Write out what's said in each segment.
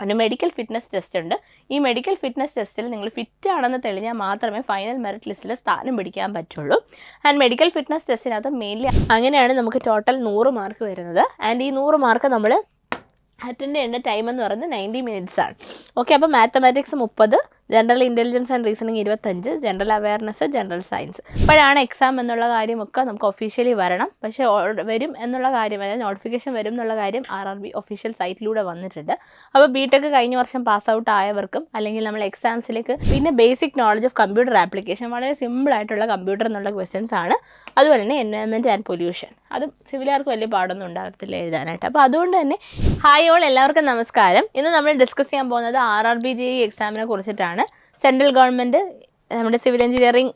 ഒരു medical fitness test ഉണ്ട്. ഈ മെഡിക്കൽ ഫിറ്റ്നസ് ടെസ്റ്റിൽ നിങ്ങൾ ഫിറ്റ് ആണെന്ന് തെളിഞ്ഞാൽ മാത്രമേ ഫൈനൽ മെറിറ്റ് ലിസ്റ്റിൽ സ്ഥാനം പിടിക്കാൻ പറ്റുള്ളൂ. ആൻഡ് മെഡിക്കൽ ഫിറ്റ്നസ് ടെസ്റ്റിനകത്ത് മെയിൻലി അങ്ങനെയാണ് നമുക്ക് ടോട്ടൽ 100 മാർക്ക് വരുന്നത്. ആൻഡ് ഈ 100 മാർക്ക് നമ്മൾ അറ്റൻഡ് ചെയ്യേണ്ട ടൈം എന്ന് പറയുന്നത് 90 മിനിറ്റ്സ് ആണ്. ഓക്കെ, അപ്പോൾ mathematics 30, general intelligence and reasoning 25, general awareness, general science. ഇപ്പോഴാണ് എക്സാം എന്നുള്ള കാര്യമൊക്കെ നമുക്ക് ഒഫീഷ്യലി വരണം. പക്ഷേ വരും എന്നുള്ള കാര്യം, അതായത് നോട്ടിഫിക്കേഷൻ വരും എന്നുള്ള കാര്യം RRB ഒഫീഷ്യൽ സൈറ്റിലൂടെ വന്നിട്ടുണ്ട്. അപ്പോൾ BTech കഴിഞ്ഞ വർഷം പാസ് ഔട്ട് ആയവർക്കും അല്ലെങ്കിൽ നമ്മൾ എക്സാംസിലേക്ക് പിന്നെ basic knowledge of computer application, വളരെ സിമ്പിളായിട്ടുള്ള കമ്പ്യൂട്ടർ എന്നുള്ള ക്വസ്റ്റ്യൻസ് ആണ്. അതുപോലെ തന്നെ എൻവയോൺമെൻറ്റ് ആൻഡ് പൊല്യൂഷൻ, അതും സിവിലുകാർക്ക് വലിയ പാടൊന്നും ഉണ്ടാകത്തില്ല എഴുതാനായിട്ട്. അപ്പോൾ അതുകൊണ്ട് തന്നെ ഹായ് ഓൾ, എല്ലാവർക്കും നമസ്കാരം. ഇന്ന് നമ്മൾ ഡിസ്കസ് ചെയ്യാൻ പോകുന്നത് RRB JEE എക്സാമിനെ കുറിച്ചിട്ടാണ്. സെൻട്രൽ ഗവൺമെൻറ് നമ്മുടെ സിവിൽ എഞ്ചിനീയറിംഗ്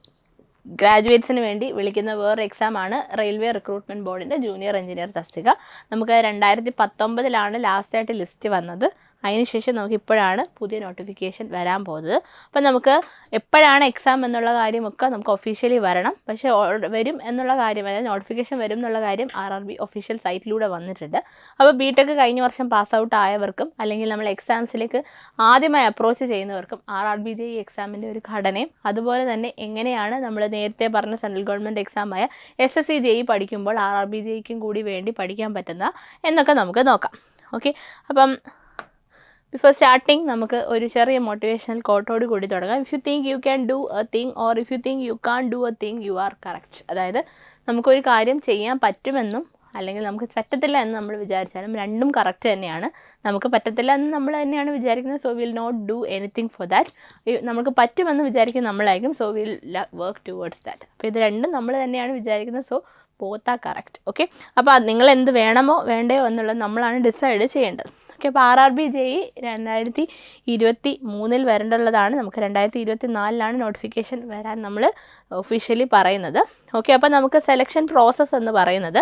ഗ്രാജുവേറ്റ്സിന് വേണ്ടി വിളിക്കുന്ന വേറൊരു എക്സാമാണ് റെയിൽവേ റിക്രൂട്ട്മെൻറ്റ് ബോർഡിൻ്റെ ജൂനിയർ എഞ്ചിനീയർ തസ്തിക. നമുക്ക് 2019 ലാസ്റ്റായിട്ട് ലിസ്റ്റ് വന്നത്. അതിനുശേഷം നമുക്ക് ഇപ്പോഴാണ് പുതിയ നോട്ടിഫിക്കേഷൻ വരാൻ പോകുന്നത്. അപ്പോൾ നമുക്ക് എപ്പോഴാണ് എക്സാം എന്നുള്ള കാര്യമൊക്കെ നമുക്ക് ഒഫീഷ്യലി വരണം. പക്ഷേ വരും എന്നുള്ള കാര്യം, അതായത് നോട്ടിഫിക്കേഷൻ വരും എന്നുള്ള കാര്യം RRB ഒഫീഷ്യൽ സൈറ്റിലൂടെ വന്നിട്ടുണ്ട്. അപ്പോൾ BTech കഴിഞ്ഞ വർഷം പാസ് ഔട്ട് ആയവർക്കും അല്ലെങ്കിൽ നമ്മൾ എക്സാംസിലേക്ക് ആദ്യമായി അപ്രോച്ച് ചെയ്യുന്നവർക്കും RRB JEE എക്സാമിൻ്റെ ഒരു ഘടനയും അതുപോലെ തന്നെ എങ്ങനെയാണ് നമ്മൾ നേരത്തെ പറഞ്ഞ സെൻട്രൽ ഗവൺമെൻറ് എക്സാമായ SSC JEE പഠിക്കുമ്പോൾ RRB JEEക്കും കൂടി വേണ്ടി പഠിക്കാൻ പറ്റുന്ന എന്നൊക്കെ നമുക്ക് നോക്കാം. ഓക്കെ, അപ്പം ബിഫോർ സ്റ്റാർട്ടിങ് നമുക്ക് ഒരു ചെറിയ മോട്ടിവേഷണൽ കോട്ടോട് കൂടി തുടങ്ങാം. If you think you can do a thing or if you think you can do a thing, you are correct. അതായത് നമുക്കൊരു കാര്യം ചെയ്യാൻ പറ്റുമെന്നും അല്ലെങ്കിൽ നമുക്ക് പറ്റത്തില്ല എന്ന് നമ്മൾ വിചാരിച്ചാലും രണ്ടും കറക്റ്റ് തന്നെയാണ്. നമുക്ക് പറ്റത്തില്ല എന്ന് നമ്മൾ തന്നെയാണ് വിചാരിക്കുന്നത്, so will not do anything for that. നമുക്ക് പറ്റുമെന്ന് വിചാരിക്കുന്ന നമ്മളായിരിക്കും, so will work towards that. അപ്പോൾ ഇത് രണ്ടും നമ്മൾ തന്നെയാണ് വിചാരിക്കുന്നത്, so both are correct. Okay, അപ്പോൾ നിങ്ങൾ എന്ത് വേണമോ വേണ്ടയോ എന്നുള്ളത് നമ്മളാണ് ഡിസൈഡ് ചെയ്യേണ്ടത്. ഓക്കെ, അപ്പോൾ RRB JEE 2023 വരേണ്ടുള്ളതാണ്. നമുക്ക് 2024 നോട്ടിഫിക്കേഷൻ വരാൻ നമ്മൾ ഒഫീഷ്യലി പറയുന്നത്. ഓക്കെ, അപ്പോൾ നമുക്ക് സെലക്ഷൻ പ്രോസസ്സ് എന്ന് പറയുന്നത്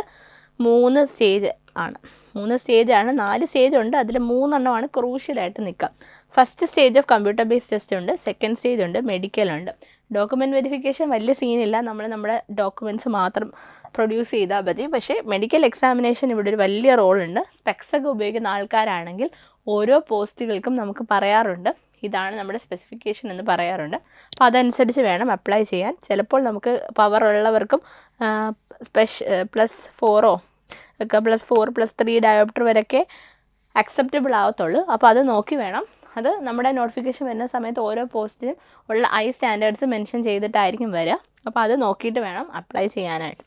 3 സ്റ്റേജ് ആണ്. 3 സ്റ്റേജാണ്, 4 സ്റ്റേജ് ഉണ്ട്. അതിൽ 3 എണ്ണമാണ് ക്രൂഷ്യലായിട്ട് നിൽക്കുക. First stage of computer based test ഉണ്ട്, സെക്കൻഡ് സ്റ്റേജ് ഉണ്ട്, മെഡിക്കൽ ഉണ്ട്. ഡോക്യുമെൻറ്റ് വെരിഫിക്കേഷൻ വലിയ സീനില്ല, നമ്മുടെ ഡോക്യുമെൻറ്റ്സ് മാത്രം പ്രൊഡ്യൂസ് ചെയ്താൽ മതി. പക്ഷേ മെഡിക്കൽ എക്സാമിനേഷൻ ഇവിടെ ഒരു വലിയ റോളുണ്ട്. സ്പെക്സൊക്കെ ഉപയോഗിക്കുന്ന ആൾക്കാരാണെങ്കിൽ ഓരോ പോസ്റ്റുകൾക്കും നമുക്ക് പറയാറുണ്ട് ഇതാണ് നമ്മുടെ സ്പെസിഫിക്കേഷൻ എന്ന് പറയാറുണ്ട്. അപ്പോൾ അതനുസരിച്ച് വേണം അപ്ലൈ ചെയ്യാൻ. ചിലപ്പോൾ നമുക്ക് പവർ ഉള്ളവർക്കും +4 ഒക്കെ +4+3 ഡയോപ്റ്റർ വരെയൊക്കെ അക്സെപ്റ്റബിൾ ആവത്തുള്ളൂ. അപ്പോൾ അത് നോക്കി വേണം. അത് നമ്മുടെ നോട്ടിഫിക്കേഷൻ വരുന്ന സമയത്ത് ഓരോ പോസ്റ്റിനും ഉള്ള സ്റ്റാൻഡേർഡ്സ് മെൻഷൻ ചെയ്തിട്ടായിരിക്കും വരിക. അപ്പോൾ അത് നോക്കിയിട്ട് വേണം അപ്ലൈ ചെയ്യാനായിട്ട്.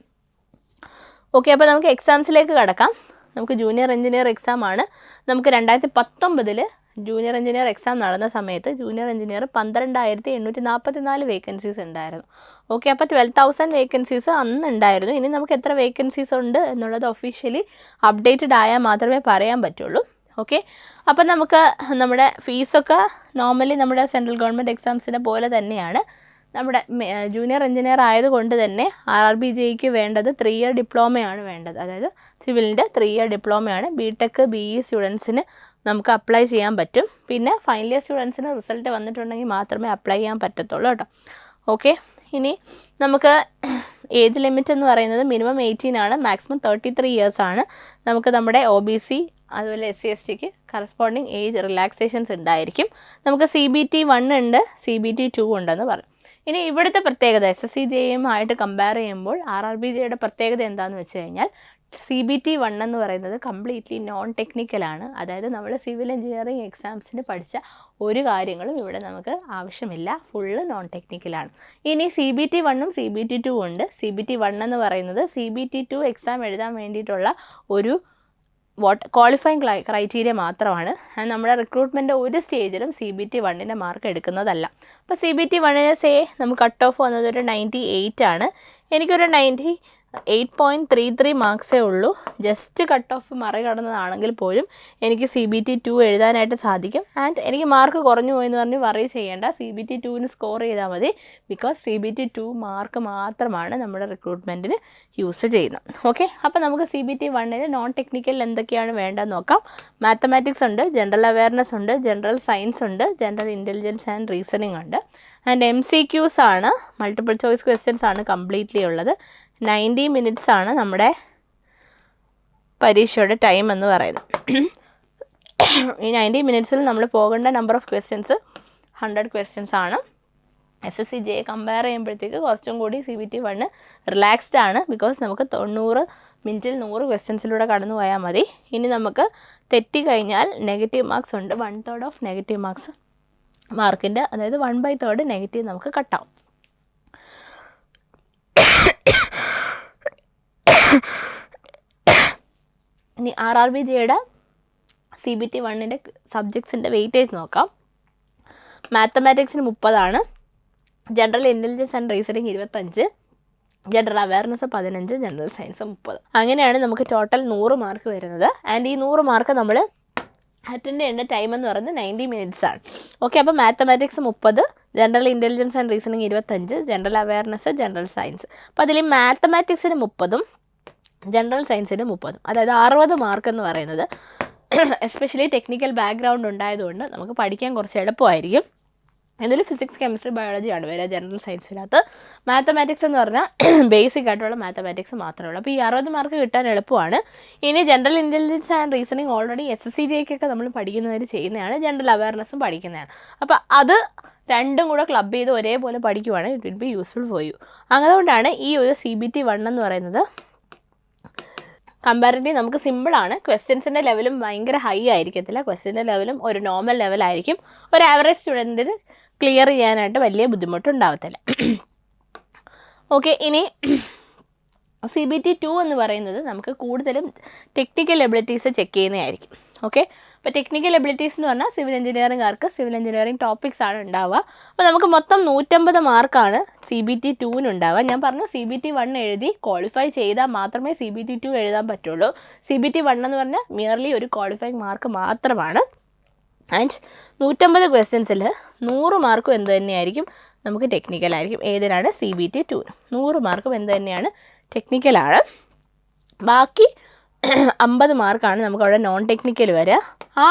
ഓക്കെ, അപ്പോൾ നമുക്ക് എക്സാംസിലേക്ക് കടക്കാം. നമുക്ക് ജൂനിയർ എഞ്ചിനീയർ എക്സാമാണ്. നമുക്ക് 2019 ജൂനിയർ എഞ്ചിനീയർ എക്സാം നടന്ന സമയത്ത് ജൂനിയർ എഞ്ചിനീയർ 12,844 വേക്കൻസീസ് ഉണ്ടായിരുന്നു. ഓക്കെ, അപ്പോൾ 12,000 വേക്കൻസീസ് അന്ന് ഉണ്ടായിരുന്നു. ഇനി നമുക്ക് എത്ര വേക്കൻസീസ് ഉണ്ട് എന്നുള്ളത് ഒഫീഷ്യലി അപ്ഡേറ്റഡ് ആയാൽ മാത്രമേ പറയാൻ പറ്റുള്ളൂ. ഓക്കെ, അപ്പം നമുക്ക് നമ്മുടെ ഫീസൊക്കെ നോർമലി നമ്മുടെ സെൻട്രൽ ഗവൺമെൻറ് എക്സാംസിനെ പോലെ തന്നെയാണ്. നമ്മുടെ ജൂനിയർ എഞ്ചിനീയർ ആയതുകൊണ്ട് തന്നെ RRB JEEക്ക് വേണ്ടത് 3 ഇയർ ഡിപ്ലോമയാണ് വേണ്ടത്. അതായത് സിവിലിൻ്റെ 3 ഇയർ ഡിപ്ലോമയാണ്. BTech BE സ്റ്റുഡൻസിന് നമുക്ക് അപ്ലൈ ചെയ്യാൻ പറ്റും. പിന്നെ ഫൈനൽ ഇയർ സ്റ്റുഡൻസിന് റിസൾട്ട് വന്നിട്ടുണ്ടെങ്കിൽ മാത്രമേ അപ്ലൈ ചെയ്യാൻ പറ്റത്തുള്ളൂ കേട്ടോ. ഓക്കെ, ഇനി നമുക്ക് ഏജ് ലിമിറ്റ് എന്ന് പറയുന്നത് മിനിമം 18 ആണ്, മാക്സിമം 33 ഇയേഴ്സ് ആണ്. നമുക്ക് നമ്മുടെ OBC അതുപോലെ SC STക്ക് കറസ്പോണ്ടിങ് ഏജ് റിലാക്സേഷൻസ് ഉണ്ടായിരിക്കും. നമുക്ക് CBT 1 ഉണ്ട്, CBT 2 ഉണ്ടെന്ന് പറയും. ഇനി ഇവിടുത്തെ പ്രത്യേകത SSC JEEയുമായിട്ട് കമ്പയർ ചെയ്യുമ്പോൾ RRB JEEയുടെ പ്രത്യേകത എന്താണെന്ന് വെച്ച് കഴിഞ്ഞാൽ CBT 1 എന്ന് പറയുന്നത് കംപ്ലീറ്റ്ലി നോൺ ടെക്നിക്കലാണ്. അതായത് നമ്മൾ സിവിൽ എഞ്ചിനീയറിംഗ് എക്സാംസിന് പഠിച്ച ഒരു കാര്യങ്ങളും ഇവിടെ നമുക്ക് ആവശ്യമില്ല, ഫുള്ള് നോൺ ടെക്നിക്കലാണ്. ഇനി CBT 1ഉം CBT 2 ഉണ്ട്. CBT 1 എന്ന് പറയുന്നത് CBT 2 എക്സാം എഴുതാൻ വേണ്ടിയിട്ടുള്ള ഒരു ക്വാളിഫയിങ് ക്രൈറ്റീരിയ മാത്രമാണ്. നമ്മുടെ റിക്രൂട്ട്മെൻറ്റ് ഒരു സ്റ്റേജിലും CBT 1ൻ്റെ മാർക്ക് എടുക്കുന്നതല്ല. അപ്പോൾ CBT 1ന് നമുക്ക് കട്ട് ഓഫ് വന്നത് ഒരു 98 ആണ്. എനിക്കൊരു 98.33 മാർക്സേ ഉള്ളൂ. ജസ്റ്റ് കട്ട് ഓഫ് മറികടന്നതാണെങ്കിൽ പോലും എനിക്ക് CBT 2 എഴുതാനായിട്ട് സാധിക്കും. ആൻഡ് എനിക്ക് മാർക്ക് കുറഞ്ഞു പോയെന്ന് പറഞ്ഞ് വറി ചെയ്യേണ്ട, CBT 2ന് സ്കോർ ചെയ്താൽ മതി. ബിക്കോസ് CBT 2 മാർക്ക് മാത്രമാണ് നമ്മുടെ റിക്രൂട്ട്മെൻറ്റിന് യൂസ് ചെയ്യുന്നത്. ഓക്കെ, അപ്പോൾ നമുക്ക് CBT 1ന് നോൺ ടെക്നിക്കൽ എന്തൊക്കെയാണ് വേണ്ടതെന്ന് നോക്കാം. മാത്തമാറ്റിക്സ് ഉണ്ട്, ജനറൽ അവയർനെസ് ഉണ്ട്, ജനറൽ സയൻസ് ഉണ്ട്, ജനറൽ ഇൻ്റലിജൻസ് ആൻഡ് റീസണിങ് ഉണ്ട്. ആൻഡ് MCQs ആണ്, മൾട്ടിപ്പിൾ ചോയ്സ് ക്വസ്റ്റ്യൻസ് ആണ് കംപ്ലീറ്റ്ലി ഉള്ളത്. 90 മിനിറ്റ്സ് ആണ് നമ്മുടെ പരീക്ഷയുടെ ടൈം എന്ന് പറയുന്നത്. ഈ 90 മിനിറ്റ്സിൽ നമ്മൾ പോകേണ്ട നമ്പർ ഓഫ് ക്വസ്റ്റ്യൻസ് 100 ക്വസ്റ്റ്യൻസ് ആണ്. SSC JEE കമ്പയർ ചെയ്യുമ്പോഴത്തേക്ക് കുറച്ചും കൂടി CBT 1 റിലാക്സ്ഡ് ആണ്. ബിക്കോസ് നമുക്ക് 90 മിനിറ്റിൽ 100 ക്വസ്റ്റ്യൻസിലൂടെ കടന്നു പോയാൽ മതി. ഇനി നമുക്ക് തെറ്റി കഴിഞ്ഞാൽ നെഗറ്റീവ് മാർക്സ് ഉണ്ട്. 1/3 ഓഫ് നെഗറ്റീവ് മാർക്കിൻ്റെ, അതായത് 1/3 നെഗറ്റീവ് നമുക്ക് കട്ടാവും. ഇനി RRB JEEയുടെ CBT 1ൻ്റെ സബ്ജക്ട്സിൻ്റെ വെയിറ്റേജ് നോക്കാം. മാത്തമാറ്റിക്സിന് 30 ആണ്, general intelligence and reasoning 25, general awareness 15, general science 30. അങ്ങനെയാണ് നമുക്ക് ടോട്ടൽ 100 മാർക്ക് വരുന്നത്. ആൻഡ് ഈ 100 മാർക്ക് നമ്മൾ അറ്റൻഡ് ചെയ്യേണ്ട ടൈം എന്ന് പറയുന്നത് 90 മിനിറ്റ്സ് ആണ്. ഓക്കെ, അപ്പോൾ mathematics 30, general intelligence and reasoning 25, general awareness, general science. അപ്പോൾ അതിൽ മാത്തമാറ്റിക്സിന് 30, ജനറൽ സയൻസിന് 30, അതായത് 60 മാർക്ക് എന്ന് പറയുന്നത് എസ്പെഷ്യലി ടെക്നിക്കൽ ബാക്ക്ഗ്രൗണ്ട് ഉണ്ടായതുകൊണ്ട് നമുക്ക് പഠിക്കാൻ കുറച്ച് എളുപ്പമായിരിക്കും. ഇതിൽ ഫിസിക്സ്, കെമിസ്ട്രി, ബയോളജി ആണ് വരിക ജനറൽ സയൻസിനകത്ത്. മാത്തമാറ്റിക്സ് എന്ന് പറഞ്ഞാൽ ബേസിക് ആയിട്ടുള്ള മാത്തമാറ്റിക്സ് മാത്രമേ ഉള്ളൂ. അപ്പോൾ ഈ 60 മാർക്ക് കിട്ടാൻ എളുപ്പമാണ്. ഇനി general intelligence and reasoning already SSC JEEക്കൊക്കെ നമ്മൾ പഠിക്കുന്നവർ ചെയ്യുന്നതാണ്, ജനറൽ അവയർനെസ്സും പഠിക്കുന്നതാണ്. അപ്പോൾ അത് രണ്ടും കൂടെ ക്ലബ് ചെയ്ത് ഒരേപോലെ പഠിക്കുവാണെങ്കിൽ it will be useful for you. അതുകൊണ്ടാണ് ഈ ഒരു CBT 1 എന്ന് പറയുന്നത് കമ്പാരിറ്റീവ് നമുക്ക് സിമ്പിളാണ്. ക്വസ്റ്റ്യൻസിൻ്റെ ലെവലും ഭയങ്കര ഹൈ ആയിരിക്കത്തില്ല, ക്വസ്റ്റ്യൻ്റെ ലെവലും ഒരു നോർമൽ ലെവലായിരിക്കും. ഒരു ആവറേജ് സ്റ്റുഡൻറ്റിന് ക്ലിയർ ചെയ്യാനായിട്ട് വലിയ ബുദ്ധിമുട്ടുണ്ടാവത്തില്ല. ഓക്കെ, ഇനി CBT 2 എന്ന് പറയുന്നത് നമുക്ക് കൂടുതലും ടെക്നിക്കൽ എബിലിറ്റീസ് ചെക്ക് ചെയ്യുന്നതായിരിക്കും. ഓക്കെ, അപ്പോൾ ടെക്നിക്കൽ എബിലിറ്റീസ് എന്ന് പറഞ്ഞാൽ സിവിൽ എഞ്ചിനീയറിംഗുകാർക്ക് സിവിൽ എഞ്ചിനീയറിംഗ് ടോപ്പിക്സ് ആണ് ഉണ്ടാവുക. അപ്പോൾ നമുക്ക് മൊത്തം 150 മാർക്കാണ് CBT 2 ഉണ്ടാവുക. ഞാൻ പറഞ്ഞു CBT 1 എഴുതി ക്വാളിഫൈ ചെയ്താൽ മാത്രമേ CBT 2 എഴുതാൻ പറ്റുള്ളൂ. CBT 1 എന്ന് പറഞ്ഞാൽ മിയർലി ഒരു ക്വാളിഫൈങ് മാർക്ക് മാത്രമാണ്. ആൻഡ് 150 ക്വസ്റ്റ്യൻസിൽ 100 മാർക്കും എന്ത് തന്നെയായിരിക്കും, നമുക്ക് ടെക്നിക്കലായിരിക്കും. ഏതിനാണ്? CBT 2. 100 മാർക്കും എന്ത് തന്നെയാണ്, ടെക്നിക്കലാണ്. ബാക്കി 50 മാർക്കാണ് നമുക്ക് അവിടെ നോൺ ടെക്നിക്കൽ വരിക. ആ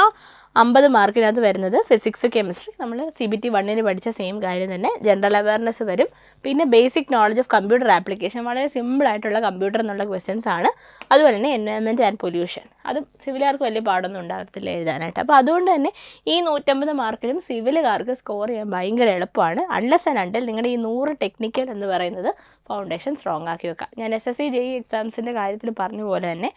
50 മാർക്കിനകത്ത് വരുന്നത് ഫിസിക്സ്, കെമിസ്ട്രി, നമ്മൾ CBT 1 പഠിച്ച സെയിം കാര്യം തന്നെ. ജനറൽ അവയർനെസ് വരും, പിന്നെ basic knowledge of computer application, വളരെ സിമ്പിളായിട്ടുള്ള കമ്പ്യൂട്ടർ എന്നുള്ള ക്വസ്റ്റ്യൻസ് ആണ്. അതുപോലെ തന്നെ എൻവയോൺമെൻറ്റ് ആൻഡ് പൊല്യൂഷൻ, അതും സിവിലുകാർക്ക് വലിയ പാടൊന്നും ഉണ്ടാകത്തില്ല എഴുതാനായിട്ട്. അപ്പോൾ അതുകൊണ്ട് തന്നെ ഈ 150 മാർക്കിലും സിവിലുകാർക്ക് സ്കോർ ചെയ്യാൻ ഭയങ്കര എളുപ്പമാണ്. അൺലെസ് ആൻഡ് അണ്ടിൽ നിങ്ങളുടെ ഈ 100 ടെക്നിക്കൽ എന്ന് പറയുന്നത് ഫൗണ്ടേഷൻ സ്ട്രോങ് ആക്കി വെക്കാം. ഞാൻ SSC JEE എക്സാംസിൻ്റെ കാര്യത്തിൽ പറഞ്ഞ പോലെ തന്നെ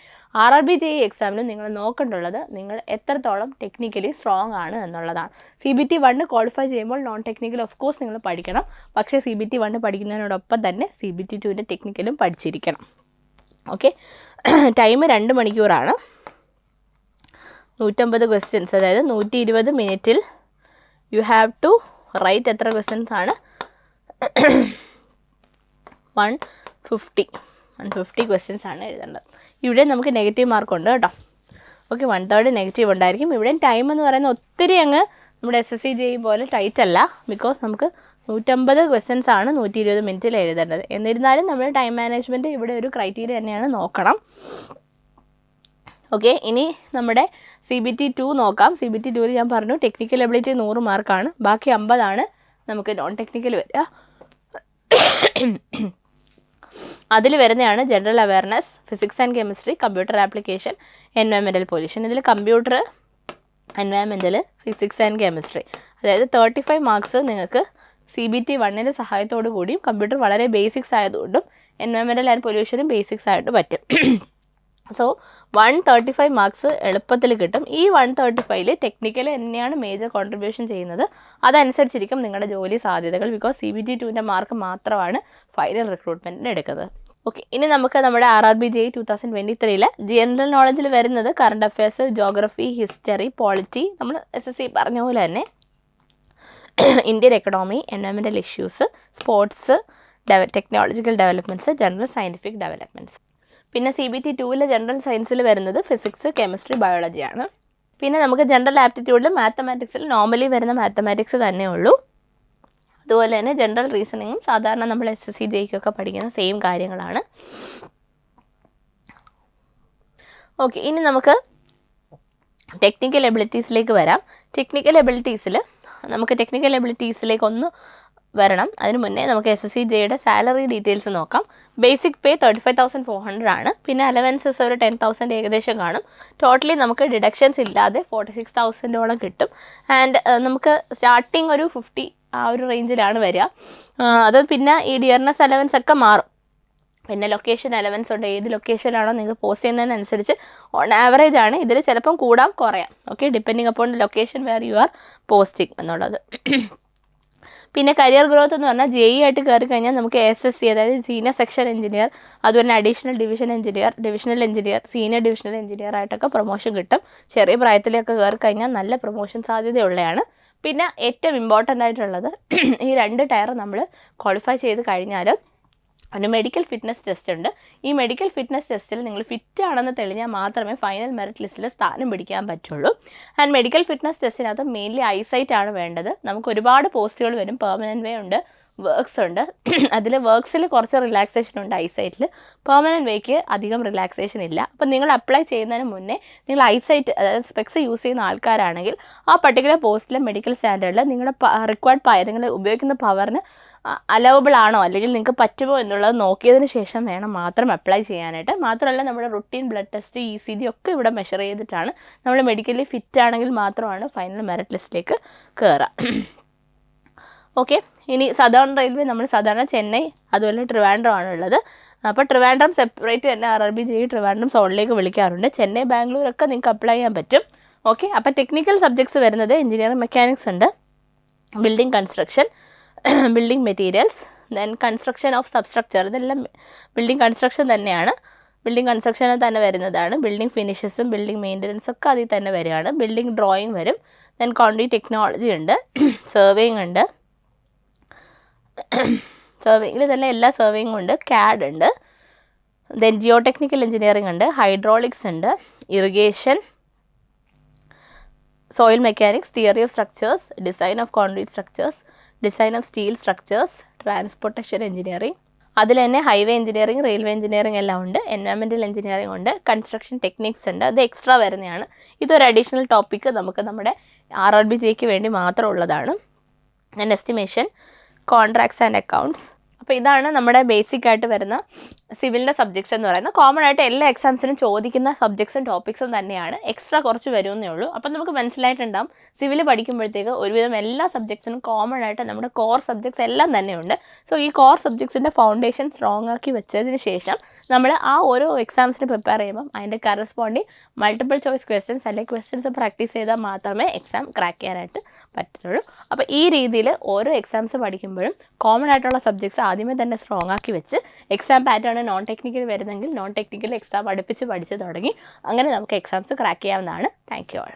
RRB JEE എക്സാമിലും നിങ്ങൾ നോക്കേണ്ടുള്ളത് നിങ്ങൾ എത്രത്തോളം ടെക്നിക്കലി സ്ട്രോങ് ആണ് എന്നുള്ളതാണ്. CBT 1 ക്വാളിഫൈ ചെയ്യുമ്പോൾ നോൺ ടെക്നിക്കൽ ഓഫ് കോഴ്സ് നിങ്ങൾ പഠിക്കണം. പക്ഷേ CBT 1 പഠിക്കുന്നതിനോടൊപ്പം തന്നെ CBT 2ൻ്റെ ടെക്നിക്കലും പഠിച്ചിരിക്കണം. ഓക്കെ, ടൈം 2 മണിക്കൂറാണ്. 150 ക്വസ്റ്റ്യൻസ്, അതായത് 120 മിനിറ്റിൽ യു ഹാവ് ടു റൈറ്റ് എത്ര ക്വസ്റ്റ്യൻസ് ആണ്? 150 ക്വസ്റ്റ്യൻസ് ആണ് എഴുതേണ്ടത്. ഇവിടെ നമുക്ക് നെഗറ്റീവ് മാർക്കുണ്ട് കേട്ടോ. ഓക്കെ, 1/3 നെഗറ്റീവ് ഉണ്ടായിരിക്കും. ഇവിടെ ടൈം എന്ന് പറയുന്നത് ഒത്തിരി അങ്ങ് നമ്മുടെ SSC JEE പോലെ ടൈറ്റ് അല്ല. ബിക്കോസ് നമുക്ക് 150 ക്വസ്റ്റ്യൻസ് ആണ് 120 മിനിറ്റിൽ എഴുതേണ്ടത്. എന്നിരുന്നാലും നമ്മുടെ ടൈം മാനേജ്മെൻറ്റ് ഇവിടെ ഒരു ക്രൈറ്റീരിയ തന്നെയാണ്, നോക്കണം. ഓക്കെ, ഇനി നമ്മുടെ CBT 2 നോക്കാം. CBT 2 ഞാൻ പറഞ്ഞു ടെക്നിക്കൽ എബിലിറ്റി 100 മാർക്കാണ്, ബാക്കി 50 ആണ് നമുക്ക് നോൺ ടെക്നിക്കൽ വരിക. അതിൽ വരുന്നതാണ് general awareness, physics and chemistry, computer application, environmental pollution. ഇതിൽ computer, environmental, physics and chemistry, അതായത് 35 മാർക്സ് നിങ്ങൾക്ക് CBT 1 സഹായത്തോടു കൂടിയും കമ്പ്യൂട്ടർ വളരെ ബേസിക്സ് ആയതുകൊണ്ടും എൻവയോൺമെൻറ്റൽ ആൻഡ് പൊല്യൂഷനും ബേസിക്സ് ആയിട്ട് പറ്റും. സോ 135 മാർക്സ് എളുപ്പത്തിൽ കിട്ടും. ഈ 135ൽ ടെക്നിക്കൽ തന്നെയാണ് മേജർ കോൺട്രിബ്യൂഷൻ ചെയ്യുന്നത്. അതനുസരിച്ചിരിക്കും നിങ്ങളുടെ ജോലി സാധ്യതകൾ. ബിക്കോസ് CBT 2ൻ്റെ മാർക്ക് മാത്രമാണ് ഫൈനൽ റിക്രൂട്ട്മെൻറ്റിന് എടുക്കുന്നത്. ഓക്കെ, ഇനി നമുക്ക് നമ്മുടെ RRB JEE 2023 ജനറൽ നോളജിൽ വരുന്നത് current affairs, geography, history, polity, നമ്മൾ SSC പറഞ്ഞ പോലെ തന്നെ Indian economy, environmental issues, sports, technological developments, general scientific developments. പിന്നെ CBT 2 ജനറൽ സയൻസിൽ വരുന്നത് ഫിസിക്സ്, കെമിസ്ട്രി, ബയോളജിയാണ്. പിന്നെ നമുക്ക് ജനറൽ ആപ്റ്റിറ്റ്യൂഡിൽ മാത്തമാറ്റിക്സിൽ നോർമലി വരുന്ന മാത്തമാറ്റിക്സ് തന്നെ ഉള്ളൂ. അതുപോലെ തന്നെ ജനറൽ റീസണിങ്ങും സാധാരണ നമ്മൾ SSC JEEക്കൊക്കെ പഠിക്കുന്ന സെയിം കാര്യങ്ങളാണ്. ഓക്കെ, ഇനി നമുക്ക് ടെക്നിക്കൽ എബിലിറ്റീസിലേക്ക് വരാം. ടെക്നിക്കൽ എബിലിറ്റീസിൽ ഒന്ന് വരണം. അതിന് മുന്നേ നമുക്ക് SSCJയുടെ സാലറി ഡീറ്റെയിൽസ് നോക്കാം. ബേസിക് പേ 35,400 ആണ്. പിന്നെ അലവൻസസ് ഒരു 10,000 ഏകദേശം കാണും. ടോട്ടലി നമുക്ക് ഡിഡക്ഷൻസ് ഇല്ലാതെ 46,000ഓളം കിട്ടും. ആൻഡ് നമുക്ക് സ്റ്റാർട്ടിങ് ഒരു 50 ആ ഒരു റേഞ്ചിലാണ് വരിക. അത് പിന്നെ ഈ ഡിയർനെസ് അലവൻസ് ഒക്കെ മാറും. പിന്നെ ലൊക്കേഷൻ അലവൻസ് ഉണ്ട്. ഏത് ലൊക്കേഷനാണോ നിങ്ങൾക്ക് പോസ്റ്റ് ചെയ്യുന്നതിനനുസരിച്ച് ഓൺ ആവറേജ് ആണ്. ഇതിൽ ചിലപ്പം കൂടാം കുറയാം. Okay, depending upon location where you are posting എന്നുള്ളത്. പിന്നെ കരിയർ ഗ്രോത്ത് എന്ന് പറഞ്ഞാൽ JE ആയിട്ട് കയറി കഴിഞ്ഞാൽ നമുക്ക് SSC അതായത് സീനിയർ സെക്ഷൻ എഞ്ചിനീയർ, അതുപോലെ additional division engineer, divisional engineer, senior divisional engineer ആയിട്ടൊക്കെ പ്രൊമോഷൻ കിട്ടും. ചെറിയ പ്രായത്തിലൊക്കെ കയറി കഴിഞ്ഞാൽ നല്ല പ്രൊമോഷൻ സാധ്യതയുള്ളതാണ്. പിന്നെ ഏറ്റവും ഇമ്പോർട്ടൻ്റ് ആയിട്ടുള്ളത് ഈ 2 ടയർ നമ്മൾ ക്വാളിഫൈ ചെയ്ത് കഴിഞ്ഞാൽ ഒരു മെഡിക്കൽ ഫിറ്റ്നസ് ടെസ്റ്റ് ഉണ്ട്. ഈ മെഡിക്കൽ ഫിറ്റ്നസ് ടെസ്റ്റിൽ നിങ്ങൾ ഫിറ്റ് ആണെന്ന് തെളിഞ്ഞാൽ മാത്രമേ ഫൈനൽ മെറിറ്റ് ലിസ്റ്റിൽ സ്ഥാനം പിടിക്കാൻ പറ്റുള്ളൂ. ആൻഡ് മെഡിക്കൽ ഫിറ്റ്നസ് ടെസ്റ്റിനകത്ത് മെയിൻലി ഐസൈറ്റ് ആണ് വേണ്ടത്. നമുക്ക് ഒരുപാട് പോസ്റ്റുകൾ വരും. പെർമനൻറ്റ് വേ ഉണ്ട്, വർക്ക്സ് ഉണ്ട്. അതിൽ വർക്ക്സിൽ കുറച്ച് റിലാക്സേഷൻ ഉണ്ട്. ഐസൈറ്റിൽ പെർമനൻറ്റ് വേക്ക് അധികം റിലാക്സേഷൻ ഇല്ല. അപ്പം നിങ്ങൾ അപ്ലൈ ചെയ്യുന്നതിന് മുന്നേ നിങ്ങൾ ഐസൈറ്റ് അതായത് സ്പെക്സ് യൂസ് ചെയ്യുന്ന ആൾക്കാരാണെങ്കിൽ ആ പർട്ടിക്കുലർ പോസ്റ്റിലെ മെഡിക്കൽ സ്റ്റാൻഡേർഡിൽ നിങ്ങളുടെ റിക്വയർഡ് നിങ്ങൾ ഉപയോഗിക്കുന്ന പവറിന് അലവബിൾ ആണോ അല്ലെങ്കിൽ നിങ്ങൾക്ക് പറ്റുമോ എന്നുള്ളത് നോക്കിയതിന് ശേഷം വേണം മാത്രം അപ്ലൈ ചെയ്യാനായിട്ട്. മാത്രമല്ല നമ്മുടെ റുട്ടീൻ ബ്ലഡ് ടെസ്റ്റ്, ECG ഒക്കെ ഇവിടെ മെഷർ ചെയ്തിട്ടാണ് നമ്മൾ മെഡിക്കലി ഫിറ്റ് ആണെങ്കിൽ മാത്രമാണ് ഫൈനൽ മെറിറ്റ് ലിസ്റ്റിലേക്ക് കയറുക. ഓക്കെ, ഇനി സദേൺ റെയിൽവേ നമ്മൾ സാധാരണ ചെന്നൈ അതുപോലെ ട്രിവാൻഡ്രം ആണുള്ളത്. അപ്പോൾ ട്രിവാൻഡ്രം സെപ്പറേറ്റ് തന്നെ RRBJE ട്രിവാൻഡ്രം സോണിലേക്ക് വിളിക്കാറുണ്ട്. ചെന്നൈ, ബാംഗ്ലൂരൊക്കെ നിങ്ങൾക്ക് അപ്ലൈ ചെയ്യാൻ പറ്റും. ഓക്കെ, അപ്പോൾ ടെക്നിക്കൽ സബ്ജക്ട്സ് വരുന്നത് എഞ്ചിനീയറിംഗ് മെക്കാനിക്സ് ഉണ്ട്, building construction, building materials, then construction of substructure. ഇതെല്ലാം ബിൽഡിംഗ് കൺസ്ട്രക്ഷൻ തന്നെയാണ്. ബിൽഡിംഗ് കൺസ്ട്രക്ഷനിൽ തന്നെ വരുന്നതാണ്. ബിൽഡിംഗ് ഫിനിഷസും ബിൽഡിംഗ് മെയിൻ്റനൻസ് ഒക്കെ അതിൽ തന്നെ വരികയാണ്. ബിൽഡിംഗ് ഡ്രോയിങ് വരും. ദെൻ കോൺക്രീറ്റ് ടെക്നോളജി ഉണ്ട്, സർവേയിങ് ഉണ്ട്. സർവേയിങ്ങിൽ തന്നെ എല്ലാ സർവേയിങ്ങും ഉണ്ട്. CAD ഉണ്ട്. ദെൻ ജിയോ ടെക്നിക്കൽ എഞ്ചിനീയറിംഗ് ഉണ്ട്, ഹൈഡ്രോളിക്സ് ഉണ്ട്, irrigation, soil mechanics, theory of structures, design of concrete structures, design of steel structures, transportation engineering. അതിൽ തന്നെ ഹൈവേ എഞ്ചിനീയറിംഗ്, റെയിൽവേ എഞ്ചിനീയറിംഗ് എല്ലാം ഉണ്ട്. എൻവയോൺമെൻറ്റൽ എഞ്ചിനീയറിംഗ് ഉണ്ട്. കൺസ്ട്രക്ഷൻ ടെക്നിക്സ് ഉണ്ട്. അത് എക്സ്ട്രാ വരുന്നതാണ്. ഇതൊരു അഡീഷണൽ ടോപ്പിക്ക് നമുക്ക് നമ്മുടെ RRBJക്ക് വേണ്ടി മാത്രം ഉള്ളതാണ്. And estimation, contracts and accounts. അപ്പോൾ ഇതാണ് നമ്മുടെ ബേസിക് ആയിട്ട് വരുന്ന സിവിലിൻ്റെ സബ്ജക്ട്സ് എന്ന് പറയുന്നത്. കോമൺ ആയിട്ട് എല്ലാ എക്സാംസിനും ചോദിക്കുന്ന സബ്ജക്ട്സും ടോപ്പിക്സും തന്നെയാണ്. എക്സ്ട്രാ കുറച്ച് വരുമെന്നേ ഉള്ളൂ. അപ്പം നമുക്ക് മനസ്സിലായിട്ടുണ്ടാകും സിവിൽ പഠിക്കുമ്പോഴത്തേക്ക് ഒരുവിധം എല്ലാ സബ്ജക്ട്സിനും കോമൺ ആയിട്ട് നമ്മുടെ കോർ സബ്ജക്ട്സ് എല്ലാം തന്നെയുണ്ട്. സോ ഈ കോർ സബ്ജക്ട്സിൻ്റെ ഫൗണ്ടേഷൻ സ്ട്രോങ് ആക്കി വെച്ചതിന് ശേഷം നമ്മൾ ആ ഓരോ എക്സാംസിന് പ്രിപ്പയർ ചെയ്യുമ്പം അതിൻ്റെ കറസ്പോണ്ടിങ് മൾട്ടിപ്പിൾ ചോയ്സ് ക്വസ്റ്റ്യൻസ് അല്ലെങ്കിൽ ക്വസ്റ്റ്യൻസ് പ്രാക്ടീസ് ചെയ്താൽ മാത്രമേ എക്സാം ക്രാക്ക് ചെയ്യാനായിട്ട് പറ്റുള്ളൂ. അപ്പോൾ ഈ രീതിയിൽ ഓരോ എക്സാംസ് പഠിക്കുമ്പോഴും കോമൺ ആയിട്ടുള്ള സബ്ജക്ട്സ് ആദ്യമേ തന്നെ സ്ട്രോങ് ആക്കി വെച്ച് എക്സാം പാറ്റേൺ നോൺ ടെക്നിക്കൽ വരുന്നെങ്കിൽ നോൺ ടെക്നിക്കൽ എക്സാം അടുപ്പിച്ച് പഠിച്ച് തുടങ്ങി അങ്ങനെ നമുക്ക് എക്സാംസ് ക്രാക്ക് ചെയ്യാവുന്നതാണ്. Thank you all.